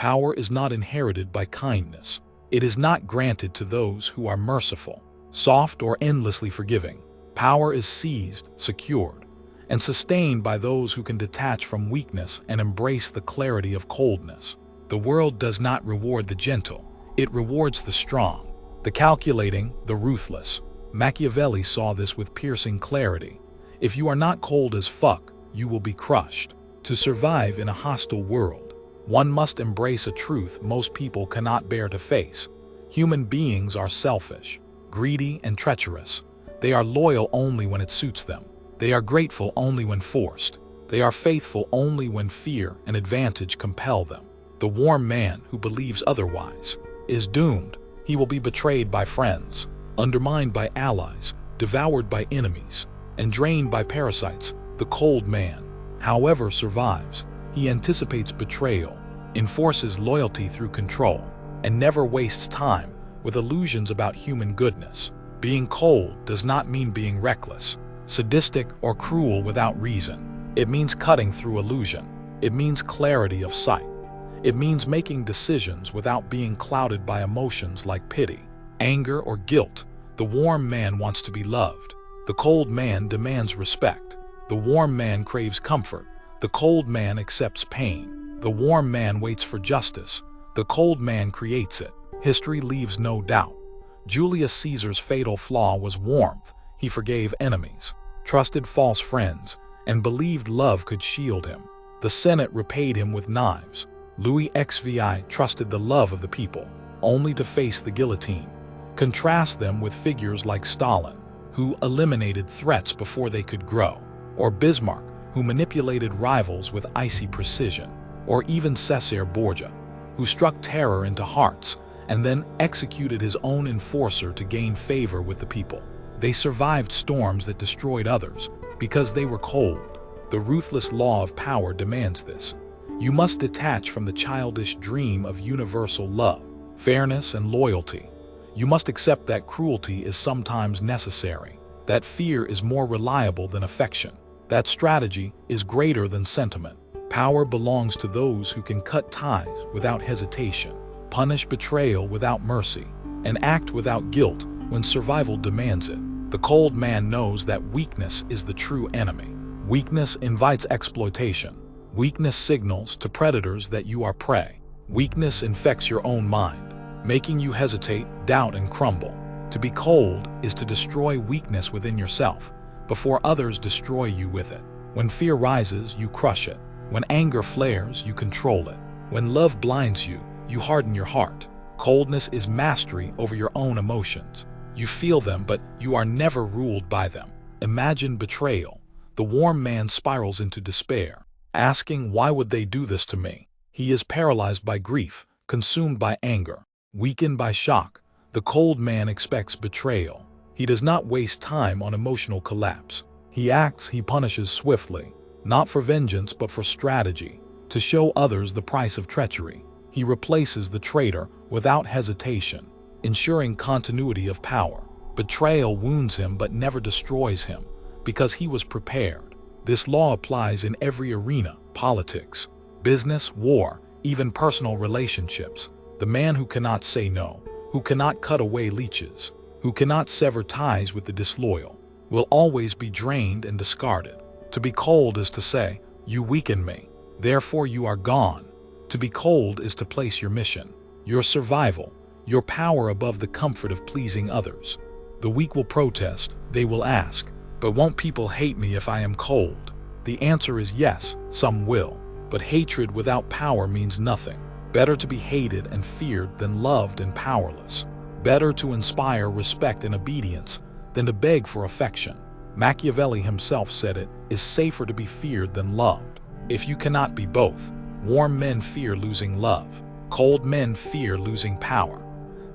Power is not inherited by kindness. It is not granted to those who are merciful, soft, or endlessly forgiving. Power is seized, secured, and sustained by those who can detach from weakness and embrace the clarity of coldness. The world does not reward the gentle, it rewards the strong, the calculating, the ruthless. Machiavelli saw this with piercing clarity. If you are not cold as fuck, you will be crushed. To survive in a hostile world, one must embrace a truth most people cannot bear to face. Human beings are selfish, greedy, and treacherous. They are loyal only when it suits them. They are grateful only when forced. They are faithful only when fear and advantage compel them. The warm man who believes otherwise is doomed. He will be betrayed by friends, undermined by allies, devoured by enemies, and drained by parasites. The cold man, however, survives. He anticipates betrayal, enforces loyalty through control, and never wastes time with illusions about human goodness. Being cold does not mean being reckless, sadistic, or cruel without reason. It means cutting through illusion. It means clarity of sight. It means making decisions without being clouded by emotions like pity, anger, or guilt. The warm man wants to be loved. The cold man demands respect. The warm man craves comfort. The cold man accepts pain. The warm man waits for justice. The cold man creates it. History leaves no doubt. Julius Caesar's fatal flaw was warmth. He forgave enemies, trusted false friends, and believed love could shield him. The Senate repaid him with knives. Louis XVI trusted the love of the people, only to face the guillotine. Contrast them with figures like Stalin, who eliminated threats before they could grow, or Bismarck, who manipulated rivals with icy precision, or even Cesare Borgia, who struck terror into hearts and then executed his own enforcer to gain favor with the people. They survived storms that destroyed others because they were cold. The ruthless law of power demands this. You must detach from the childish dream of universal love, fairness, and loyalty. You must accept that cruelty is sometimes necessary, that fear is more reliable than affection, that strategy is greater than sentiment. Power belongs to those who can cut ties without hesitation, punish betrayal without mercy, and act without guilt when survival demands it. The cold man knows that weakness is the true enemy. Weakness invites exploitation. Weakness signals to predators that you are prey. Weakness infects your own mind, making you hesitate, doubt, and crumble. To be cold is to destroy weakness within yourself before others destroy you with it. When fear rises, you crush it. When anger flares, you control it. When love blinds you, you harden your heart. Coldness is mastery over your own emotions. You feel them, but you are never ruled by them. Imagine betrayal. The warm man spirals into despair, asking, why would they do this to me? He is paralyzed by grief, consumed by anger, weakened by shock. The cold man expects betrayal. He does not waste time on emotional collapse. He acts, he punishes swiftly, not for vengeance but for strategy, to show others the price of treachery. He replaces the traitor without hesitation, ensuring continuity of power. Betrayal wounds him but never destroys him, because he was prepared. This law applies in every arena: politics, business, war, even personal relationships. The man who cannot say no, who cannot cut away leeches, who cannot sever ties with the disloyal, will always be drained and discarded. To be cold is to say, you weaken me, therefore you are gone. To be cold is to place your mission, your survival, your power above the comfort of pleasing others. The weak will protest, they will ask, but won't people hate me if I am cold? The answer is yes, some will, but hatred without power means nothing. Better to be hated and feared than loved and powerless. Better to inspire respect and obedience than to beg for affection. Machiavelli himself said it is safer to be feared than loved. If you cannot be both, warm men fear losing love, cold men fear losing power.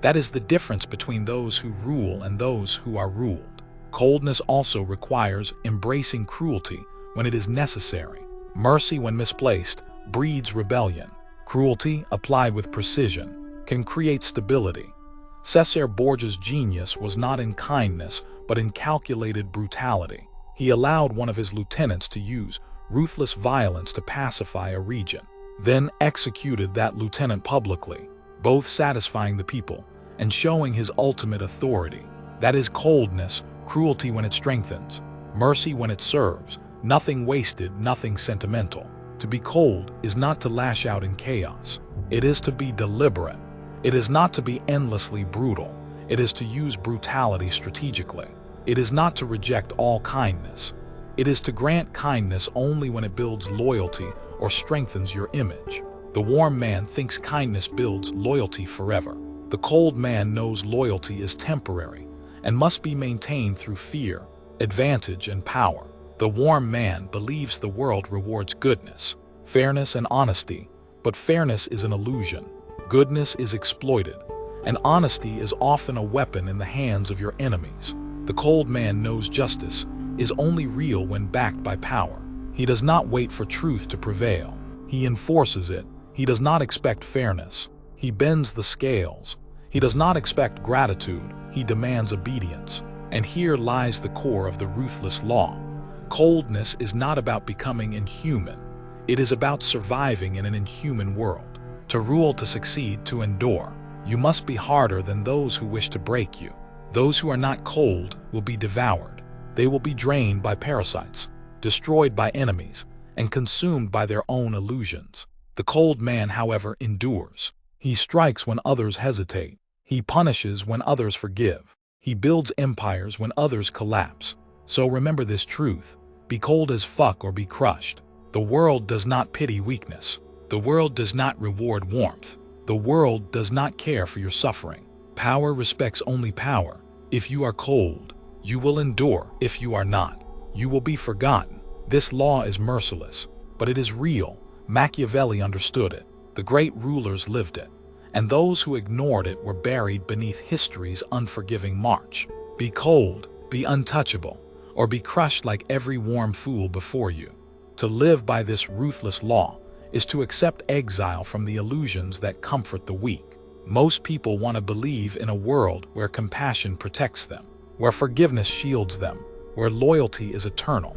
That is the difference between those who rule and those who are ruled. Coldness also requires embracing cruelty when it is necessary. Mercy, when misplaced, breeds rebellion. Cruelty, applied with precision, can create stability. Cesare Borgia's genius was not in kindness, but in calculated brutality. He allowed one of his lieutenants to use ruthless violence to pacify a region. then executed that lieutenant publicly, both satisfying the people and showing his ultimate authority. That is coldness, cruelty when it strengthens, mercy when it serves, nothing wasted, nothing sentimental. To be cold is not to lash out in chaos. It is to be deliberate. It is not to be endlessly brutal. It is to use brutality strategically. It is not to reject all kindness. It is to grant kindness only when it builds loyalty or strengthens your image. The warm man thinks kindness builds loyalty forever. The cold man knows loyalty is temporary and must be maintained through fear, advantage, and power. The warm man believes the world rewards goodness, fairness, and honesty, but fairness is an illusion. Goodness is exploited, and honesty is often a weapon in the hands of your enemies. The cold man knows justice is only real when backed by power. He does not wait for truth to prevail. He enforces it. He does not expect fairness. He bends the scales. He does not expect gratitude. He demands obedience. And here lies the core of the ruthless law. Coldness is not about becoming inhuman. It is about surviving in an inhuman world. To rule, to succeed, to endure, you must be harder than those who wish to break you. Those who are not cold will be devoured. They will be drained by parasites, destroyed by enemies, and consumed by their own illusions. The cold man, however, endures. He strikes when others hesitate. He punishes when others forgive. He builds empires when others collapse. So remember this truth: be cold as fuck or be crushed. The world does not pity weakness. The world does not reward warmth. The world does not care for your suffering. Power respects only power. If you are cold, you will endure. If you are not, you will be forgotten. This law is merciless, but it is real. Machiavelli understood it. The great rulers lived it, and those who ignored it were buried beneath history's unforgiving march. Be cold, be untouchable, or be crushed like every warm fool before you. To live by this ruthless law is to accept exile from the illusions that comfort the weak. Most people want to believe in a world where compassion protects them, where forgiveness shields them, where loyalty is eternal.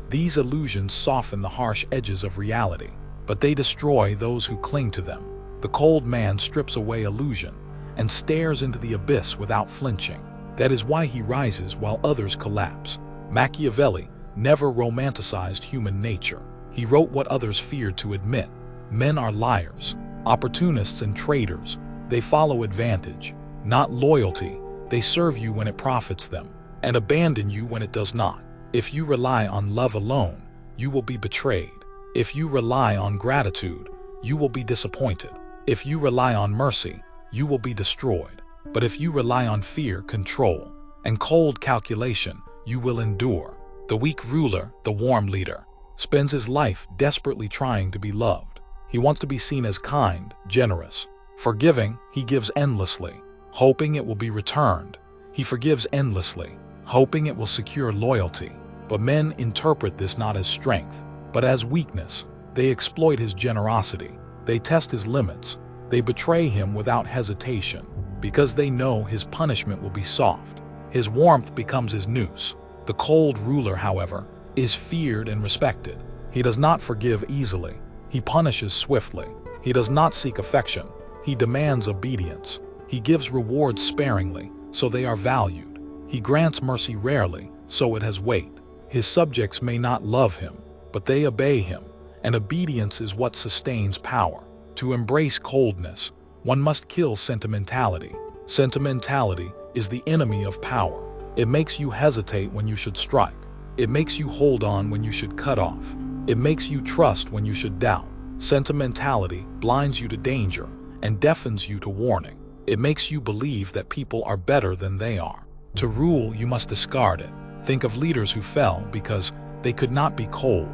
These illusions soften the harsh edges of reality, but they destroy those who cling to them. The cold man strips away illusion and stares into the abyss without flinching. That is why he rises while others collapse. Machiavelli never romanticized human nature. He wrote what others feared to admit. Men are liars, opportunists, and traitors. They follow advantage, not loyalty. They serve you when it profits them, and abandon you when it does not. If you rely on love alone, you will be betrayed. If you rely on gratitude, you will be disappointed. If you rely on mercy, you will be destroyed. But if you rely on fear, control, and cold calculation, you will endure. The weak ruler, the warm leader, spends his life desperately trying to be loved. He wants to be seen as kind, generous, forgiving. He gives endlessly, hoping it will be returned. He forgives endlessly, hoping it will secure loyalty. But men interpret this not as strength, but as weakness. They exploit his generosity. They test his limits. They betray him without hesitation, because they know his punishment will be soft. His warmth becomes his noose. The cold ruler, however, is feared and respected. He does not forgive easily. He punishes swiftly. He does not seek affection. He demands obedience. He gives rewards sparingly, so they are valued. He grants mercy rarely, so it has weight. His subjects may not love him, but they obey him, and obedience is what sustains power. To embrace coldness, one must kill sentimentality. Sentimentality is the enemy of power. It makes you hesitate when you should strike. It makes you hold on when you should cut off. It makes you trust when you should doubt. Sentimentality blinds you to danger and deafens you to warning. It makes you believe that people are better than they are. To rule, you must discard it. Think of leaders who fell because they could not be cold.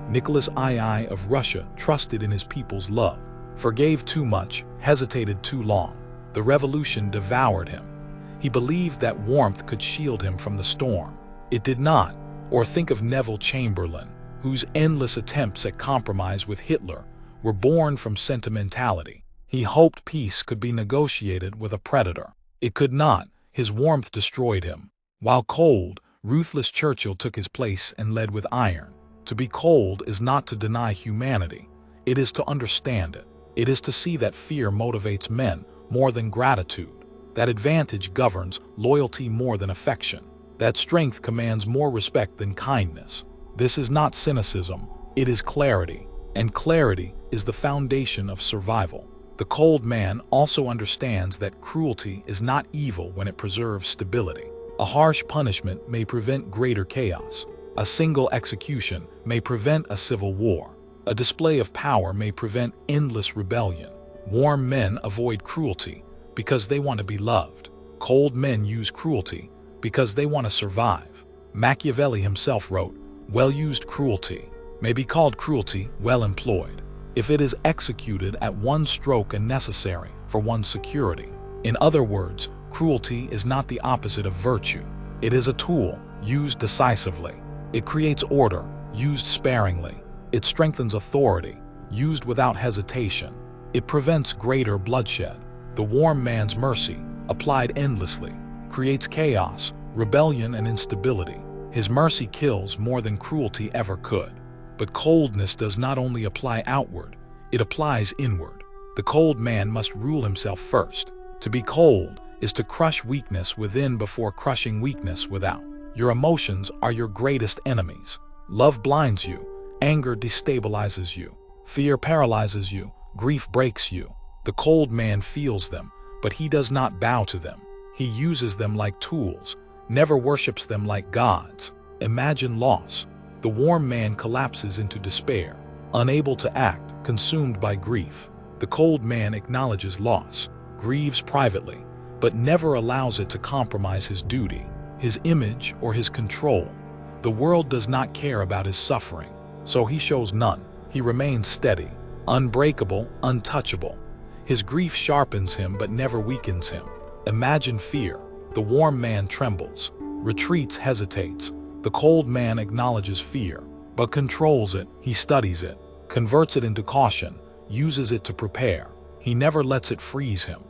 Nicholas II of Russia trusted in his people's love, forgave too much, hesitated too long. The revolution devoured him. He believed that warmth could shield him from the storm. It did not. Or think of Neville Chamberlain, whose endless attempts at compromise with Hitler were born from sentimentality. He hoped peace could be negotiated with a predator. It could not. His warmth destroyed him. While cold, ruthless Churchill took his place and led with iron. To be cold is not to deny humanity. It is to understand it. It is to see that fear motivates men more than gratitude, that advantage governs loyalty more than affection, that strength commands more respect than kindness. This is not cynicism, it is clarity, and clarity is the foundation of survival. The cold man also understands that cruelty is not evil when it preserves stability. A harsh punishment may prevent greater chaos. A single execution may prevent a civil war. A display of power may prevent endless rebellion. Warm men avoid cruelty because they want to be loved. Cold men use cruelty because they want to survive. Machiavelli himself wrote, "Well-used cruelty may be called cruelty well employed, if it is executed at one stroke and necessary for one's security." In other words, cruelty is not the opposite of virtue. It is a tool, used decisively. It creates order, used sparingly. It strengthens authority, used without hesitation. It prevents greater bloodshed. The warm man's mercy, applied endlessly, creates chaos, rebellion, and instability. His mercy kills more than cruelty ever could. But coldness does not only apply outward, it applies inward. The cold man must rule himself first. To be cold is to crush weakness within before crushing weakness without. Your emotions are your greatest enemies. Love blinds you, anger destabilizes you, fear paralyzes you, grief breaks you. The cold man feels them, but he does not bow to them. He uses them like tools, never worships them like gods. Imagine loss. The warm man collapses into despair, unable to act, consumed by grief. The cold man acknowledges loss, grieves privately, but never allows it to compromise his duty, his image, or his control. The world does not care about his suffering, so he shows none. He remains steady, unbreakable, untouchable. His grief sharpens him but never weakens him. Imagine fear. The warm man trembles, retreats, hesitates. The cold man acknowledges fear, but controls it. He studies it, converts it into caution, uses it to prepare. He never lets it freeze him.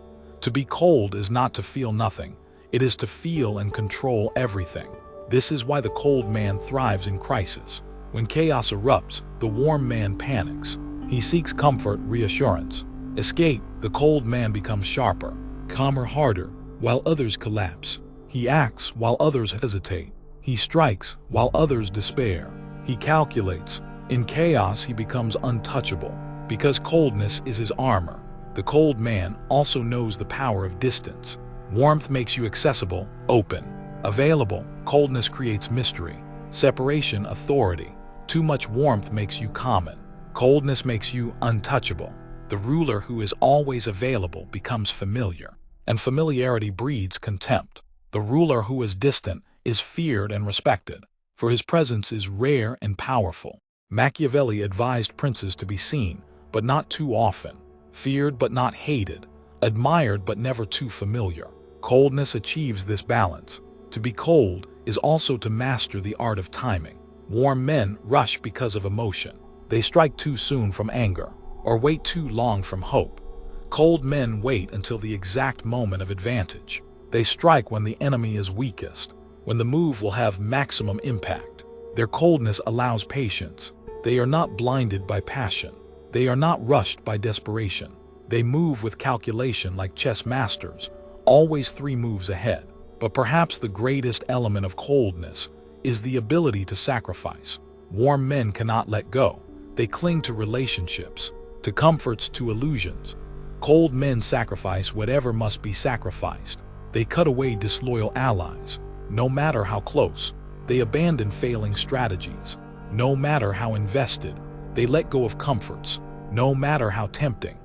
To be cold is not to feel nothing. It is to feel and control everything. This is why the cold man thrives in crisis. When chaos erupts, the warm man panics. He seeks comfort, reassurance, escape. The cold man becomes sharper, calmer, harder, while others collapse. He acts while others hesitate. He strikes while others despair. He calculates. In chaos, he becomes untouchable, because coldness is his armor. The cold man also knows the power of distance. Warmth makes you accessible, open, available. Coldness creates mystery, separation, authority. Too much warmth makes you common. Coldness makes you untouchable. The ruler who is always available becomes familiar, and familiarity breeds contempt. The ruler who is distant is feared and respected, for his presence is rare and powerful. Machiavelli advised princes to be seen, but not too often, feared but not hated, admired but never too familiar. Coldness achieves this balance. To be cold is also to master the art of timing. Warm men rush because of emotion. They strike too soon from anger, or wait too long from hope. Cold men wait until the exact moment of advantage. They strike when the enemy is weakest, when the move will have maximum impact. Their coldness allows patience. They are not blinded by passion. They are not rushed by desperation. They move with calculation like chess masters, always 3 moves ahead. But perhaps the greatest element of coldness is the ability to sacrifice. Warm men cannot let go. They cling to relationships, to comforts, to illusions. Cold men sacrifice whatever must be sacrificed. They cut away disloyal allies, no matter how close. They abandon failing strategies, no matter how invested. They let go of comforts, no matter how tempting.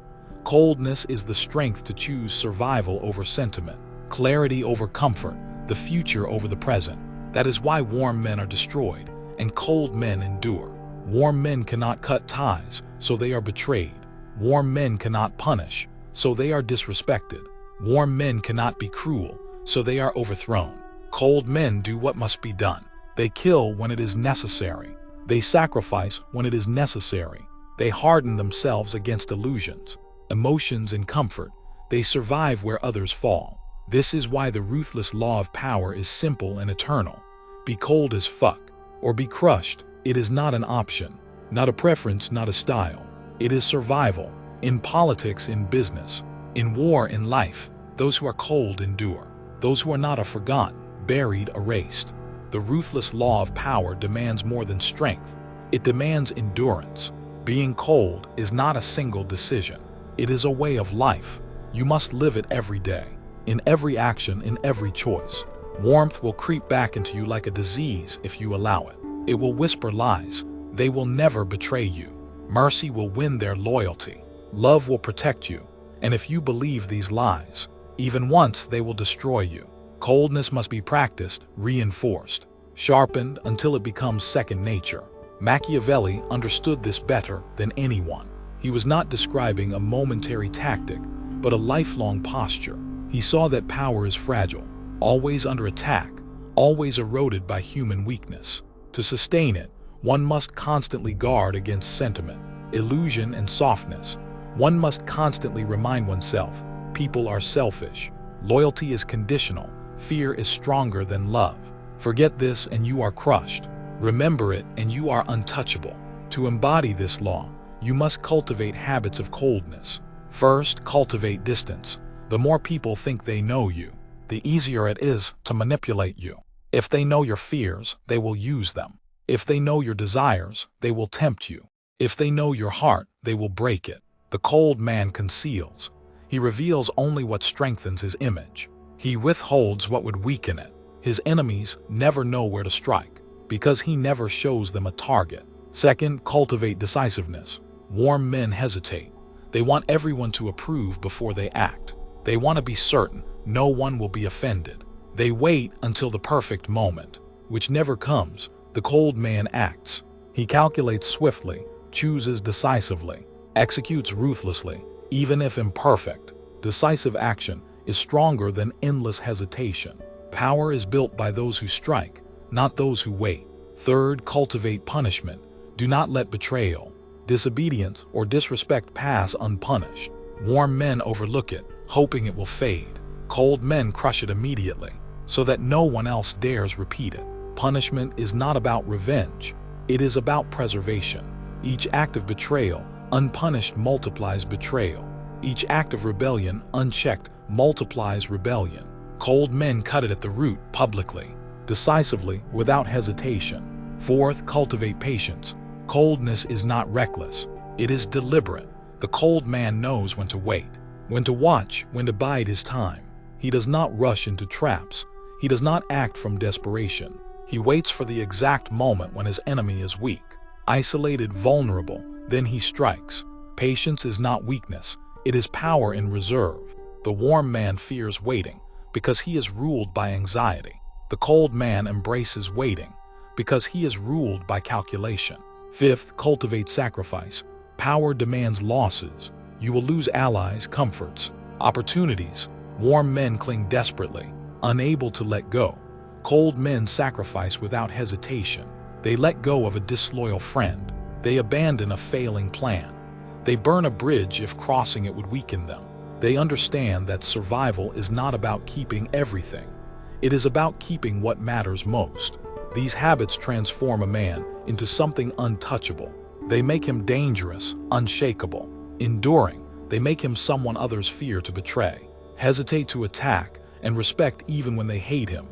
Coldness is the strength to choose survival over sentiment, clarity over comfort, the future over the present. That is why warm men are destroyed, and cold men endure. Warm men cannot cut ties, so they are betrayed. Warm men cannot punish, so they are disrespected. Warm men cannot be cruel, so they are overthrown. Cold men do what must be done. They kill when it is necessary. They sacrifice when it is necessary. They harden themselves against illusions, emotions, and comfort. They survive where others fall. This is why the ruthless law of power is simple and eternal. Be cold as fuck, or be crushed. It is not an option, not a preference, not a style. It is survival, in politics, in business, in war, in life. Those who are cold endure. Those who are not are forgotten, buried, erased. The ruthless law of power demands more than strength. It demands endurance. Being cold is not a single decision. It is a way of life. You must live it every day, in every action, in every choice. Warmth will creep back into you like a disease if you allow it. It will whisper lies. They will never betray you. Mercy will win their loyalty. Love will protect you. And if you believe these lies, even once, they will destroy you. Coldness must be practiced, reinforced, sharpened until it becomes second nature. Machiavelli understood this better than anyone. He was not describing a momentary tactic, but a lifelong posture. He saw that power is fragile, always under attack, always eroded by human weakness. To sustain it, one must constantly guard against sentiment, illusion, and softness. One must constantly remind oneself, people are selfish. Loyalty is conditional. Fear is stronger than love. Forget this and you are crushed. Remember it and you are untouchable. To embody this law, you must cultivate habits of coldness. First, cultivate distance. The more people think they know you, the easier it is to manipulate you. If they know your fears, they will use them. If they know your desires, they will tempt you. If they know your heart, they will break it. The cold man conceals. He reveals only what strengthens his image. He withholds what would weaken it. His enemies never know where to strike, because he never shows them a target. Second, cultivate decisiveness. Warm men hesitate. They want everyone to approve before they act. They want to be certain no one will be offended. They wait until the perfect moment, which never comes. The cold man acts. He calculates swiftly, chooses decisively, executes ruthlessly, even if imperfect. Decisive action is stronger than endless hesitation. Power is built by those who strike, not those who wait. Third, cultivate punishment. Do not let betrayal, disobedience, or disrespect pass unpunished. Warm men overlook it, hoping it will fade. Cold men crush it immediately, so that no one else dares repeat it. Punishment is not about revenge. It is about preservation. Each act of betrayal, unpunished, multiplies betrayal. Each act of rebellion, unchecked, multiplies rebellion. Cold men cut it at the root, publicly, decisively, without hesitation. Fourth, cultivate patience. Coldness is not reckless. It is deliberate. The cold man knows when to wait, when to watch, when to bide his time. He does not rush into traps. He does not act from desperation. He waits for the exact moment when his enemy is weak, isolated, vulnerable. Then he strikes. Patience is not weakness. It is power in reserve. The warm man fears waiting because he is ruled by anxiety. The cold man embraces waiting because he is ruled by calculation. Fifth, cultivate sacrifice. Power demands losses. You will lose allies, comforts, opportunities. Warm men cling desperately, unable to let go. Cold men sacrifice without hesitation. They let go of a disloyal friend. They abandon a failing plan. They burn a bridge if crossing it would weaken them. They understand that survival is not about keeping everything. It is about keeping what matters most. These habits transform a man into something untouchable. They make him dangerous, unshakable, enduring. They make him someone others fear to betray, hesitate to attack, and respect even when they hate him.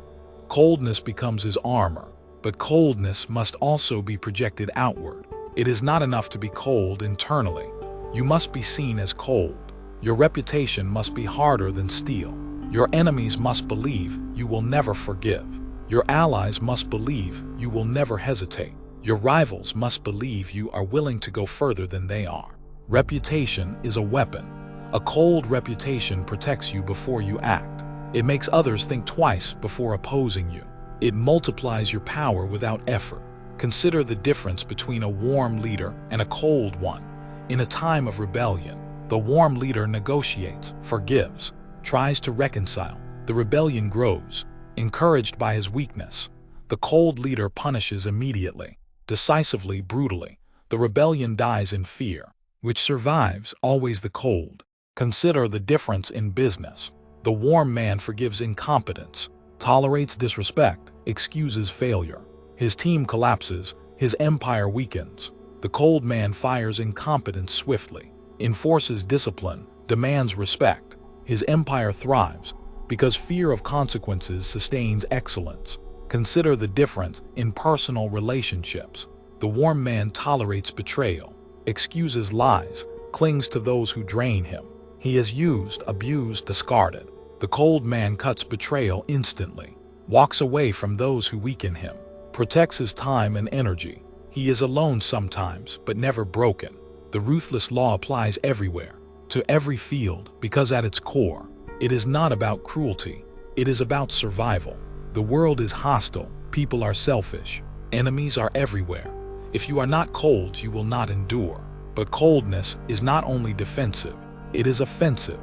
Coldness becomes his armor, but coldness must also be projected outward. It is not enough to be cold internally. You must be seen as cold. Your reputation must be harder than steel. Your enemies must believe you will never forgive. Your allies must believe you will never hesitate. Your rivals must believe you are willing to go further than they are. Reputation is a weapon. A cold reputation protects you before you act. It makes others think twice before opposing you. It multiplies your power without effort. Consider the difference between a warm leader and a cold one. In a time of rebellion, the warm leader negotiates, forgives, tries to reconcile. The rebellion grows, encouraged by his weakness. The cold leader punishes immediately, decisively, brutally. The rebellion dies in fear. Which survives? Always the cold. Consider the difference in business. The warm man forgives incompetence, tolerates disrespect, excuses failure. His team collapses, his empire weakens. The cold man fires incompetence swiftly, enforces discipline, demands respect. His empire thrives because fear of consequences sustains excellence. Consider the difference in personal relationships. The warm man tolerates betrayal, excuses lies, clings to those who drain him. He is used, abused, discarded. The cold man cuts betrayal instantly, walks away from those who weaken him, protects his time and energy. He is alone sometimes, but never broken. The ruthless law applies everywhere, to every field, because at its core, it is not about cruelty, it is about survival. The world is hostile, people are selfish, enemies are everywhere. If you are not cold, you will not endure. But coldness is not only defensive, it is offensive.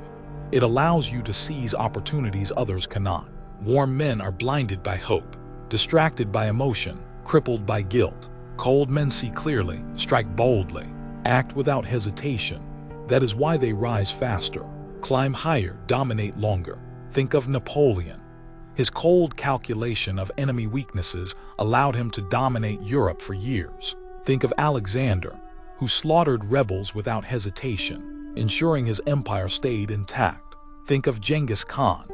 It allows you to seize opportunities others cannot. Warm men are blinded by hope, distracted by emotion, crippled by guilt. Cold men see clearly, strike boldly, act without hesitation. That is why they rise faster, climb higher, dominate longer. Think of Napoleon. His cold calculation of enemy weaknesses allowed him to dominate Europe for years. Think of Alexander, who slaughtered rebels without hesitation, ensuring his empire stayed intact. Think of Genghis Khan,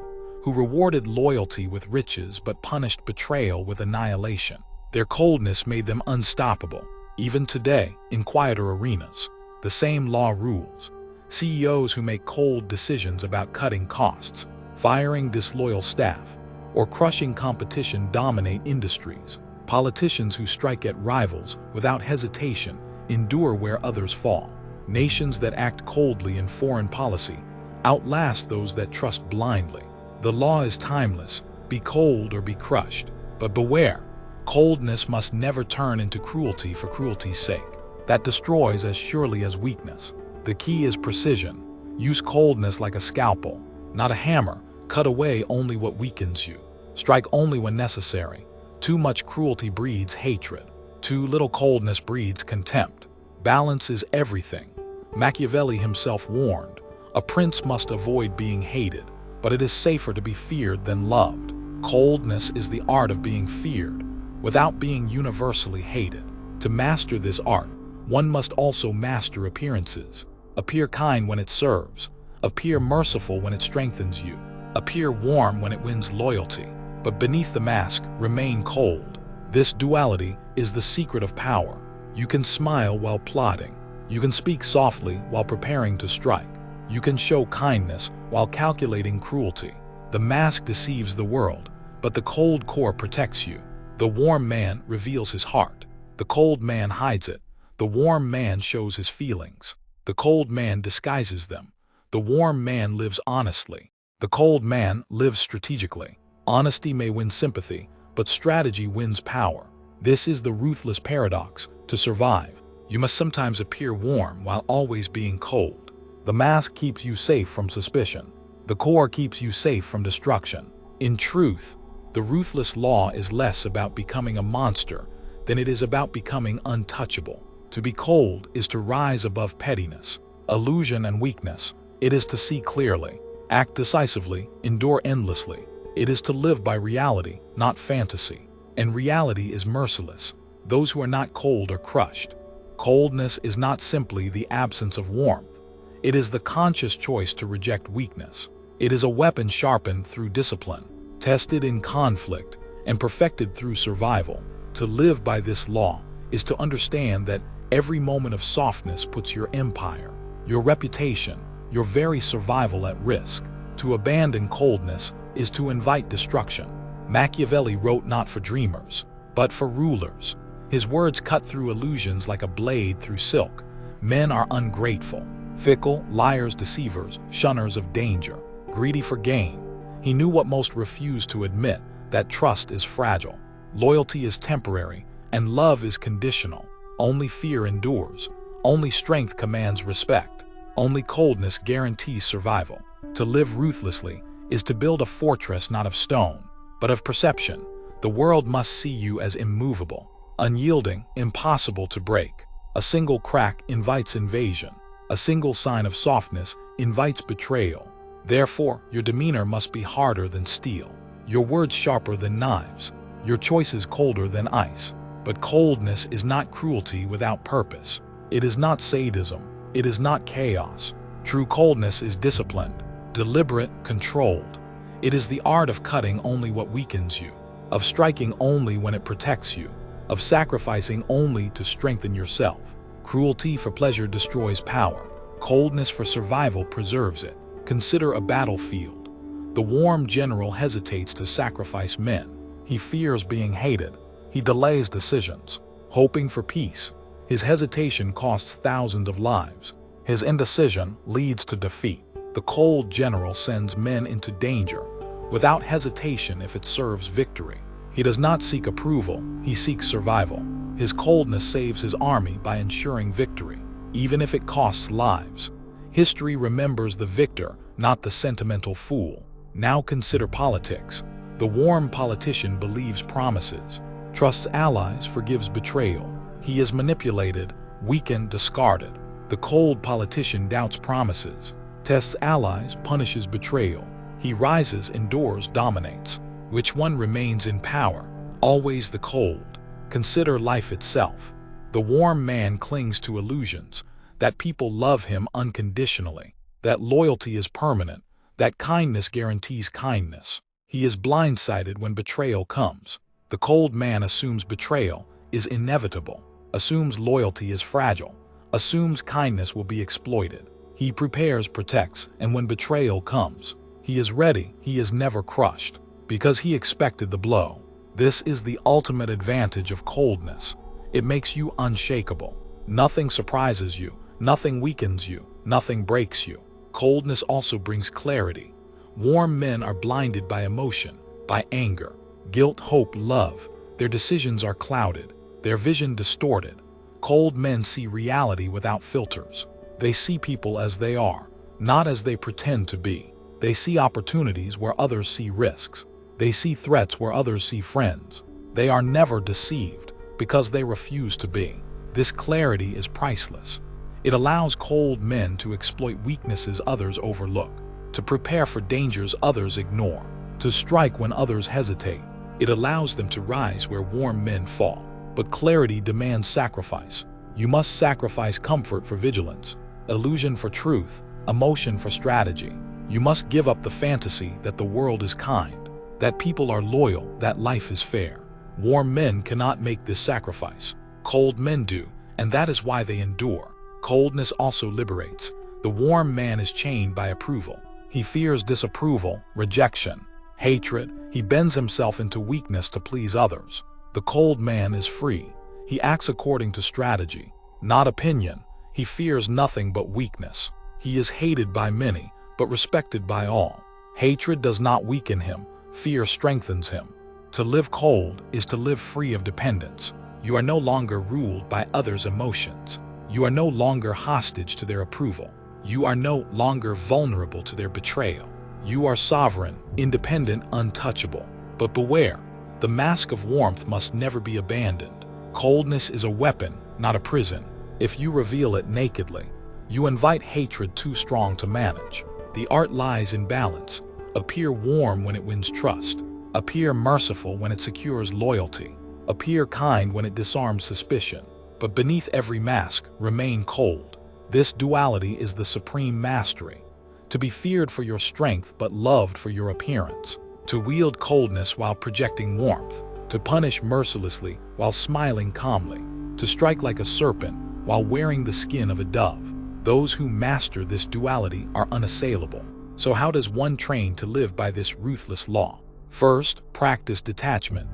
who rewarded loyalty with riches but punished betrayal with annihilation. Their coldness made them unstoppable. Even today, in quieter arenas, the same law rules. CEOs who make cold decisions about cutting costs, firing disloyal staff, or crushing competition dominate industries. Politicians who strike at rivals without hesitation endure where others fall. Nations that act coldly in foreign policy outlast those that trust blindly. The law is timeless, be cold or be crushed. But beware, coldness must never turn into cruelty for cruelty's sake. That destroys as surely as weakness. The key is precision. Use coldness like a scalpel, not a hammer. Cut away only what weakens you. Strike only when necessary. Too much cruelty breeds hatred. Too little coldness breeds contempt. Balance is everything. Machiavelli himself warned, a prince must avoid being hated, but it is safer to be feared than loved. Coldness is the art of being feared, without being universally hated. To master this art, one must also master appearances. Appear kind when it serves. Appear merciful when it strengthens you. Appear warm when it wins loyalty. But beneath the mask, remain cold. This duality is the secret of power. You can smile while plotting. You can speak softly while preparing to strike. You can show kindness while calculating cruelty. The mask deceives the world, but the cold core protects you. The warm man reveals his heart. The cold man hides it. The warm man shows his feelings. The cold man disguises them. The warm man lives honestly. The cold man lives strategically. Honesty may win sympathy, but strategy wins power. This is the ruthless paradox. To survive, you must sometimes appear warm while always being cold. The mask keeps you safe from suspicion. The core keeps you safe from destruction. In truth, the ruthless law is less about becoming a monster than it is about becoming untouchable. To be cold is to rise above pettiness, illusion, and weakness. It is to see clearly, act decisively, endure endlessly. It is to live by reality, not fantasy. And reality is merciless. Those who are not cold are crushed. Coldness is not simply the absence of warmth. It is the conscious choice to reject weakness. It is a weapon sharpened through discipline, tested in conflict, and perfected through survival. To live by this law is to understand that every moment of softness puts your empire, your reputation, your very survival at risk. To abandon coldness is to invite destruction. Machiavelli wrote not for dreamers, but for rulers. His words cut through illusions like a blade through silk. Men are ungrateful, fickle, liars, deceivers, shunners of danger, greedy for gain. He knew what most refuse to admit, that trust is fragile, loyalty is temporary, and love is conditional. Only fear endures. Only strength commands respect. Only coldness guarantees survival. To live ruthlessly is to build a fortress not of stone, but of perception. The world must see you as immovable, unyielding, impossible to break. A single crack invites invasion. A single sign of softness invites betrayal. Therefore, your demeanor must be harder than steel, your words sharper than knives, your choices colder than ice. But coldness is not cruelty without purpose. It is not sadism. It is not chaos. True coldness is disciplined, deliberate, controlled. It is the art of cutting only what weakens you, of striking only when it protects you, of sacrificing only to strengthen yourself. Cruelty for pleasure destroys power. Coldness for survival preserves it. Consider a battlefield. The warm general hesitates to sacrifice men. He fears being hated. He delays decisions, hoping for peace. His hesitation costs thousands of lives. His indecision leads to defeat. The cold general sends men into danger, without hesitation if it serves victory. He does not seek approval, he seeks survival. His coldness saves his army by ensuring victory, even if it costs lives. History remembers the victor, not the sentimental fool. Now consider politics. The warm politician believes promises, trusts allies, forgives betrayal. He is manipulated, weakened, discarded. The cold politician doubts promises, tests allies, punishes betrayal. He rises, endures, dominates. Which one remains in power? Always the cold. Consider life itself. The warm man clings to illusions, that people love him unconditionally, that loyalty is permanent, that kindness guarantees kindness. He is blindsided when betrayal comes. The cold man assumes betrayal is inevitable, assumes loyalty is fragile, assumes kindness will be exploited. He prepares, protects, and when betrayal comes, he is ready. He is never crushed, because he expected the blow. This is the ultimate advantage of coldness. It makes you unshakable. Nothing surprises you, nothing weakens you, nothing breaks you. Coldness also brings clarity. Warm men are blinded by emotion, by anger, guilt, hope, love. Their decisions are clouded, their vision distorted. Cold men see reality without filters. They see people as they are, not as they pretend to be. They see opportunities where others see risks. They see threats where others see friends. They are never deceived because they refuse to be. This clarity is priceless. It allows cold men to exploit weaknesses others overlook, to prepare for dangers others ignore, to strike when others hesitate. It allows them to rise where warm men fall. But clarity demands sacrifice. You must sacrifice comfort for vigilance, illusion for truth, emotion for strategy. You must give up the fantasy that the world is kind, that people are loyal, that life is fair. Warm men cannot make this sacrifice. Cold men do, and that is why they endure. Coldness also liberates. The warm man is chained by approval. He fears disapproval, rejection, hatred. He bends himself into weakness to please others. The cold man is free. He acts according to strategy, not opinion. He fears nothing but weakness. He is hated by many, but respected by all. Hatred does not weaken him. Fear strengthens him. To live cold is to live free of dependence. You are no longer ruled by others' emotions. You are no longer hostage to their approval. You are no longer vulnerable to their betrayal. You are sovereign, independent, untouchable. But beware, the mask of warmth must never be abandoned. Coldness is a weapon, not a prison. If you reveal it nakedly, you invite hatred too strong to manage. The art lies in balance. Appear warm when it wins trust. Appear merciful when it secures loyalty. Appear kind when it disarms suspicion. But beneath every mask, remain cold. This duality is the supreme mastery. To be feared for your strength but loved for your appearance. To wield coldness while projecting warmth. To punish mercilessly while smiling calmly. To strike like a serpent while wearing the skin of a dove. Those who master this duality are unassailable. So how does one train to live by this ruthless law? First, practice detachment.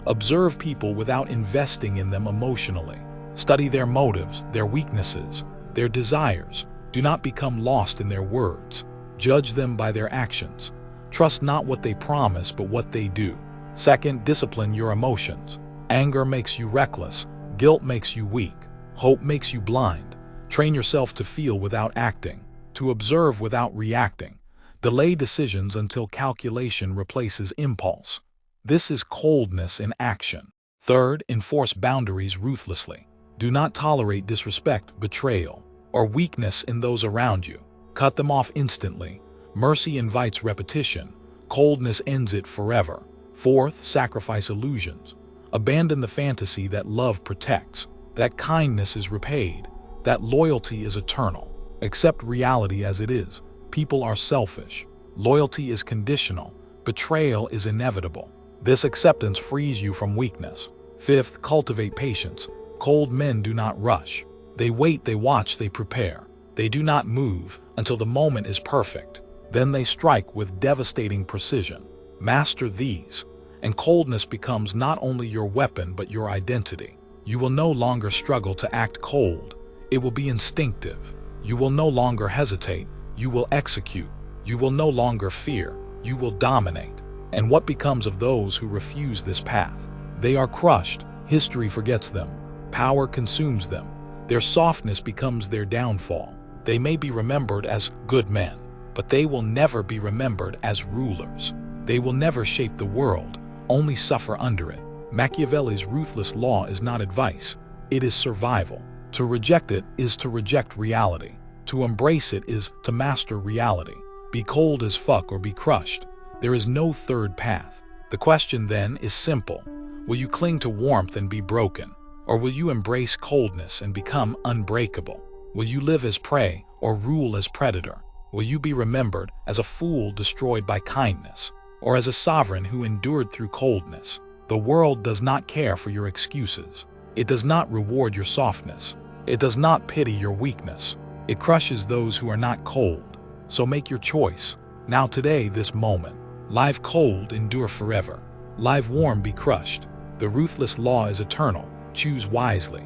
Observe people without investing in them emotionally. Study their motives, their weaknesses, their desires. Do not become lost in their words. Judge them by their actions. Trust not what they promise, but what they do. Second, discipline your emotions. Anger makes you reckless. Guilt makes you weak. Hope makes you blind. Train yourself to feel without acting, to observe without reacting. Delay decisions until calculation replaces impulse. This is coldness in action. Third, enforce boundaries ruthlessly. Do not tolerate disrespect, betrayal, or weakness in those around you. Cut them off instantly. Mercy invites repetition. Coldness ends it forever. Fourth, sacrifice illusions. Abandon the fantasy that love protects, that kindness is repaid, that loyalty is eternal. Accept reality as it is. People are selfish. Loyalty is conditional. Betrayal is inevitable. This acceptance frees you from weakness. Fifth, cultivate patience. Cold men do not rush. They wait, they watch, they prepare. They do not move until the moment is perfect. Then they strike with devastating precision. Master these, and coldness becomes not only your weapon but your identity. You will no longer struggle to act cold. It will be instinctive. You will no longer hesitate. You will execute. You will no longer fear. You will dominate. And what becomes of those who refuse this path? They are crushed. History forgets them. Power consumes them. Their softness becomes their downfall. They may be remembered as good men, but they will never be remembered as rulers. They will never shape the world, only suffer under it. Machiavelli's ruthless law is not advice. It is survival. To reject it is to reject reality. To embrace it is to master reality. Be cold as fuck or be crushed. There is no third path. The question then is simple. Will you cling to warmth and be broken? Or will you embrace coldness and become unbreakable? Will you live as prey or rule as predator? Will you be remembered as a fool destroyed by kindness, or as a sovereign who endured through coldness? The world does not care for your excuses. It does not reward your softness. It does not pity your weakness. It crushes those who are not cold. So make your choice. Now, today, this moment. Live cold, endure forever. Live warm, be crushed. The ruthless law is eternal. Choose wisely.